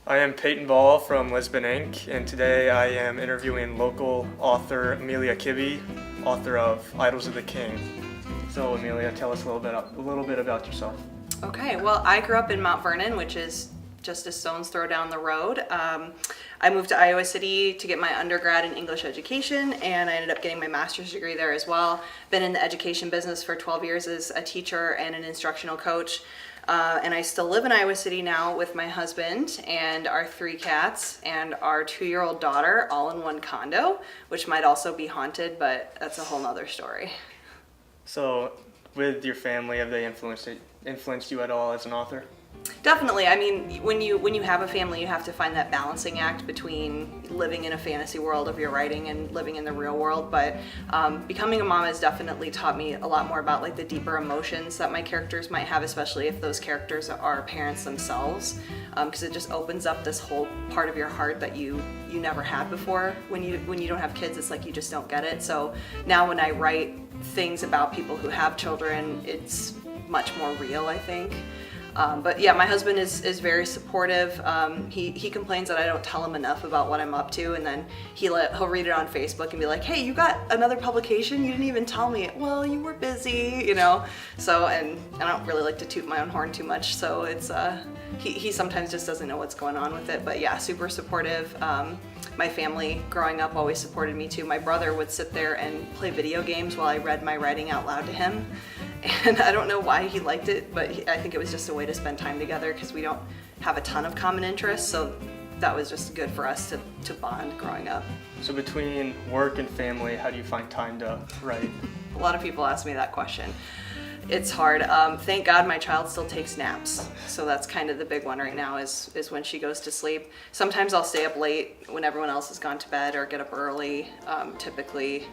I am Peyton Ball from Lisbon Inc., and today I am interviewing local author Amelia Kibbie, author of Idols of the King. So Amelia, tell us a little bit about yourself. Okay, well, I grew up in Mount Vernon, which is just a stone's throw down the road. I moved to Iowa City to get my undergrad in English education, and I ended up getting my master's degree there as well. Been in the education business for 12 years as a teacher and an instructional coach. And I still live in Iowa City now with my husband and our 3 cats and our 2-year-old daughter, all in one condo, which might also be haunted, but that's a whole nother story. So, with your family, have they influenced you at all as an author? Definitely. I mean, when you have a family, you have to find that balancing act between living in a fantasy world of your writing and living in the real world. But becoming a mom has definitely taught me a lot more about like the deeper emotions that my characters might have, especially if those characters are parents themselves, because it just opens up this whole part of your heart that you never had before. When you don't have kids, it's like you just don't get it. So now when I write things about people who have children, it's much more real, I think. But yeah, my husband is very supportive. He complains that I don't tell him enough about what I'm up to, and then he'll read it on Facebook and be like, "Hey, you got another publication? You didn't even tell me." Well, you were busy, you know. So, and I don't really like to toot my own horn too much, so it's he sometimes just doesn't know what's going on with it. But yeah, super supportive. My family growing up always supported me too. My brother would sit there and play video games while I read my writing out loud to him. And I don't know why he liked it, but I think it was just a way to spend time together because we don't have a ton of common interests, so that was just good for us to bond growing up. So between work and family, how do you find time to write? A lot of people ask me that question. It's hard. Thank God my child still takes naps, so that's kind of the big one right now is when she goes to sleep. Sometimes I'll stay up late when everyone else has gone to bed or get up early. Typically,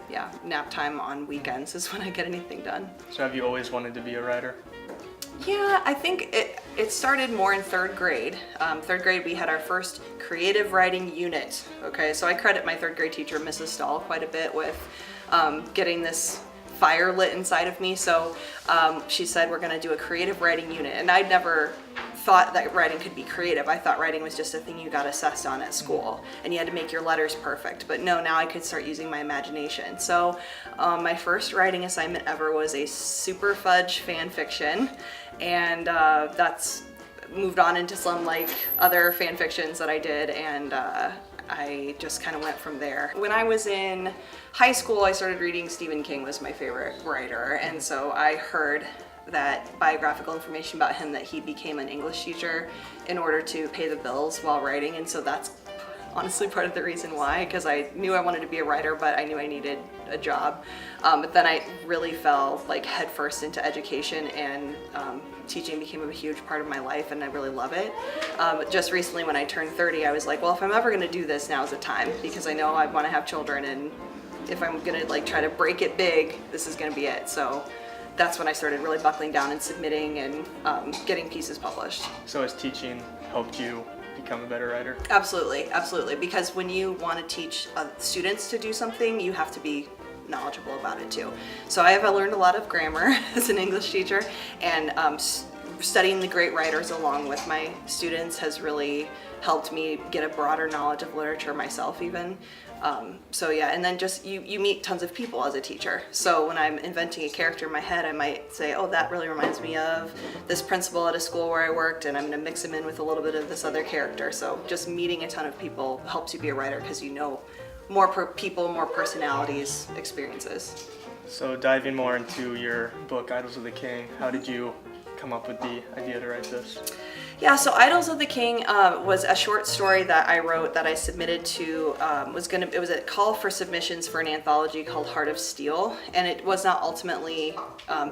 yeah, nap time on weekends is when I get anything done. So have you always wanted to be a writer? Yeah, I think it started more in 3rd grade. 3rd grade, we had our first creative writing unit. Okay, so I credit my 3rd grade teacher, Mrs. Stahl, quite a bit with getting this fire lit inside of me. So she said, we're gonna do a creative writing unit. And I'd never thought that writing could be creative. I thought writing was just a thing you got assessed on at school and you had to make your letters perfect. But no, now I could start using my imagination. So my first writing assignment ever was a super fudge fan fiction, and that's moved on into some like other fan fictions that I did, and I just kind of went from there. When I was in high school, I started reading Stephen King was my favorite writer, and so I heard that biographical information about him, that he became an English teacher in order to pay the bills while writing, and so that's honestly part of the reason why, because I knew I wanted to be a writer, but I knew I needed a job. But then I really fell like headfirst into education, and teaching became a huge part of my life, and I really love it. Just recently when I turned 30, I was like, well, if I'm ever gonna do this, now's the time, because I know I want to have children, and if I'm gonna like try to break it big, this is gonna be it. So that's when I started really buckling down and submitting and getting pieces published. So has teaching helped you become a better writer? Absolutely, absolutely. Because when you want to teach students to do something, you have to be knowledgeable about it too. So I have learned a lot of grammar as an English teacher, and studying the great writers along with my students has really helped me get a broader knowledge of literature myself even. So yeah, and then just you meet tons of people as a teacher. So when I'm inventing a character in my head, I might say, oh, that really reminds me of this principal at a school where I worked, and I'm gonna mix him in with a little bit of this other character. So just meeting a ton of people helps you be a writer because you know more people, more personalities, experiences. So diving more into your book, Idols of the King, how did you come up with the idea to write this? Yeah, so Idols of the King was a short story that I wrote that I submitted to, it was a call for submissions for an anthology called Heart of Steel, and it was not ultimately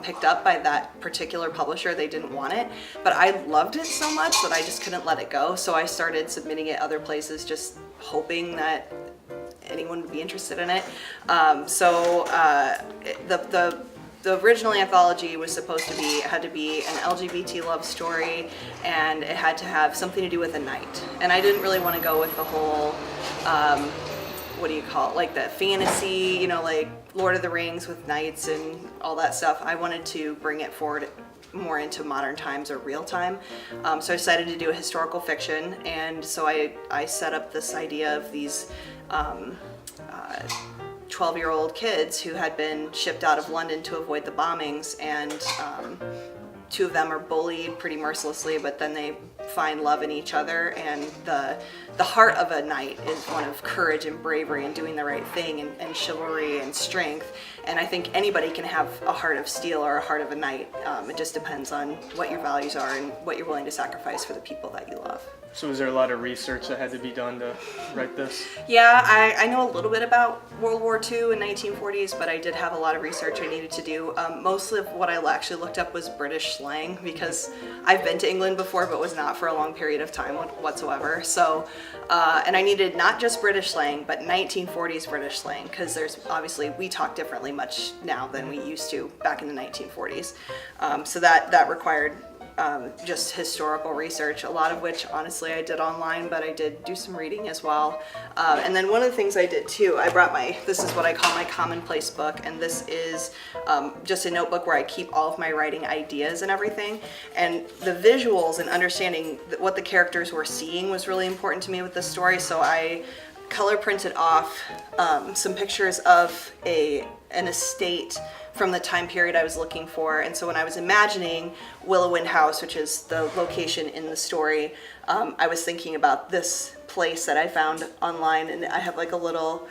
picked up by that particular publisher. They didn't want it, but I loved it so much that I just couldn't let it go, so I started submitting it other places, just hoping that anyone would be interested in it. The original anthology was supposed to be, it had to be an LGBT love story, and it had to have something to do with a knight. And I didn't really want to go with the whole, what do you call it, like the fantasy, you know, like Lord of the Rings with knights and all that stuff. I wanted to bring it forward more into modern times or real time. So I decided to do a historical fiction, and so I set up this idea of these 12-year-old kids who had been shipped out of London to avoid the bombings, and two of them are bullied pretty mercilessly, but then they find love in each other, and the heart of a knight is one of courage and bravery and doing the right thing, and chivalry and strength. And I think anybody can have a heart of steel or a heart of a knight. It just depends on what your values are and what you're willing to sacrifice for the people that you love. So was there a lot of research that had to be done to write this? Yeah, I know a little bit about World War II and 1940s, but I did have a lot of research I needed to do. Most of what I actually looked up was British slang, because I've been to England before, but was not for a long period of time whatsoever. So, and I needed not just British slang, but 1940s British slang, because there's obviously, we talk differently much now than we used to back in the 1940s. So that required just historical research, a lot of which honestly I did online, but I did do some reading as well. And then one of the things I did too, I brought this is what I call my commonplace book, and this is just a notebook where I keep all of my writing ideas and everything. And the visuals and understanding what the characters were seeing was really important to me with this story, so I color printed off some pictures of an estate from the time period I was looking for. And so when I was imagining Willowwind House, which is the location in the story, I was thinking about this place that I found online, and I have like a little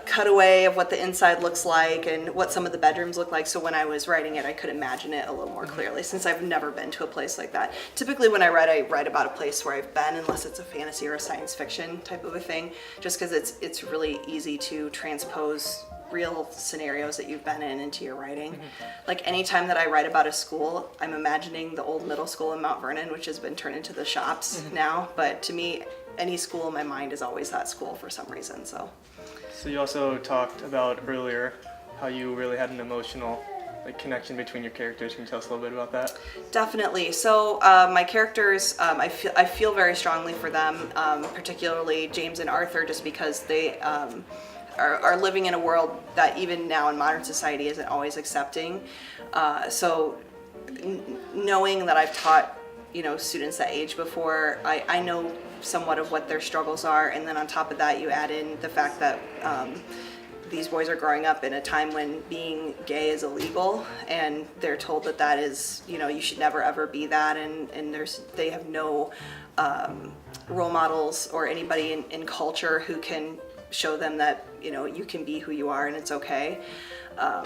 cutaway of what the inside looks like and what some of the bedrooms look like. So when I was writing it, I could imagine it a little more clearly, since I've never been to a place like that. Typically when I write about a place where I've been, unless it's a fantasy or a science fiction type of a thing, just because it's really easy to transpose real scenarios that you've been in into your writing. Like anytime that I write about a school, I'm imagining the old middle school in Mount Vernon, which has been turned into the shops now. But to me, any school in my mind is always that school for some reason. So you also talked about earlier how you really had an emotional connection between your characters. Can you tell us a little bit about that? Definitely. So my characters, I feel very strongly for them, particularly James and Arthur, just because they are living in a world that even now in modern society isn't always accepting. So knowing that I've taught students that age before, I know somewhat of what their struggles are, and then on top of that you add in the fact that these boys are growing up in a time when being gay is illegal, and they're told that is, you should never ever be that, and they have no role models or anybody in culture who can show them that you can be who you are and it's okay.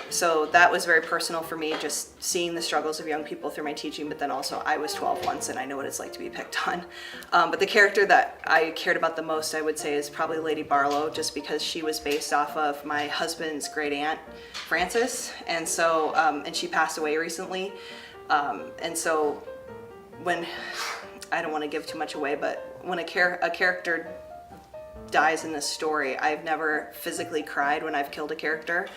So that was very personal for me, just seeing the struggles of young people through my teaching, but then also I was 12 once and I know what it's like to be picked on. But the character that I cared about the most, I would say, is probably Lady Barlow, just because she was based off of my husband's great aunt, Frances, and so and she passed away recently. And so when, I don't want to give too much away, but when a character dies in this story, I've never physically cried when I've killed a character,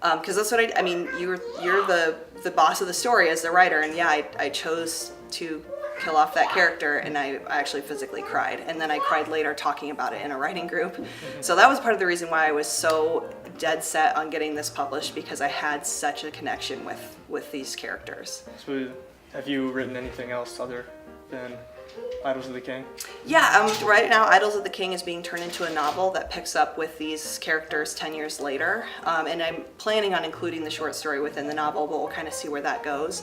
because that's what I mean, you're the boss of the story as the writer, and yeah, I chose to kill off that character, and I actually physically cried, and then I cried later talking about it in a writing group. So that was part of the reason why I was so dead set on getting this published, because I had such a connection with these characters. So have you written anything else other than Idols of the King? Yeah, right now Idols of the King is being turned into a novel that picks up with these characters 10 years later, and I'm planning on including the short story within the novel, but we'll kind of see where that goes.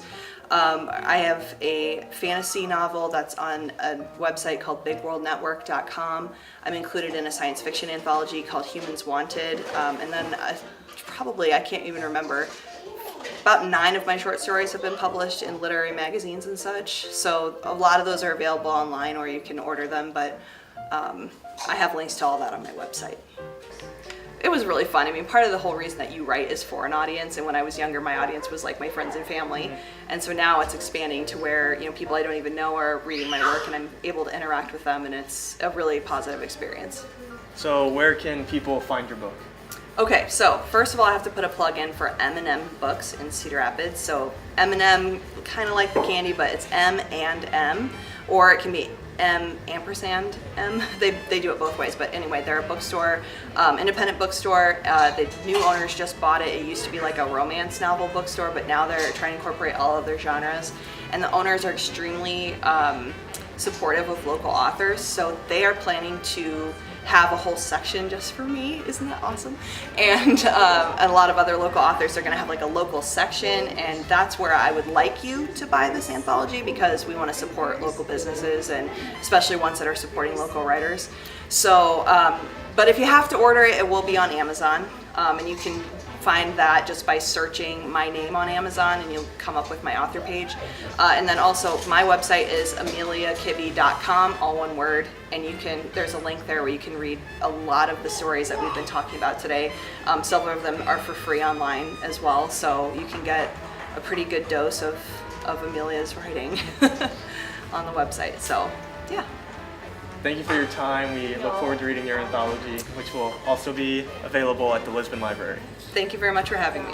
I have a fantasy novel that's on a website called bigworldnetwork.com. I'm included in a science fiction anthology called Humans Wanted, and then I can't even remember, about 9 of my short stories have been published in literary magazines and such. So a lot of those are available online, or you can order them, but I have links to all that on my website. It was really fun. I mean, part of the whole reason that you write is for an audience, and when I was younger, my audience was like my friends and family. And so now it's expanding to where, people I don't even know are reading my work, and I'm able to interact with them, and it's a really positive experience. So where can people find your book? Okay, so first of all, I have to put a plug in for M&M Books in Cedar Rapids. So M&M, kind of like the candy, but it's M and M, or it can be ampersand M. They do it both ways, but anyway, they're a bookstore, independent bookstore. The new owners just bought it. It used to be like a romance novel bookstore, but now they're trying to incorporate all of their genres. And the owners are extremely supportive of local authors, so they are planning to have a whole section just for me. Isn't that awesome? And a lot of other local authors are going to have like a local section, and that's where I would like you to buy this anthology, because we want to support local businesses, and especially ones that are supporting local writers. So, but if you have to order it, it will be on Amazon, and you can find that just by searching my name on Amazon, and you'll come up with my author page. And then also my website is ameliakibbie.com, all one word, and there's a link there where you can read a lot of the stories that we've been talking about today. Some of them are for free online as well, so you can get a pretty good dose of Amelia's writing on the website. So yeah. Thank you for your time. We look forward to reading your anthology, which will also be available at the Lisbon Library. Thank you very much for having me.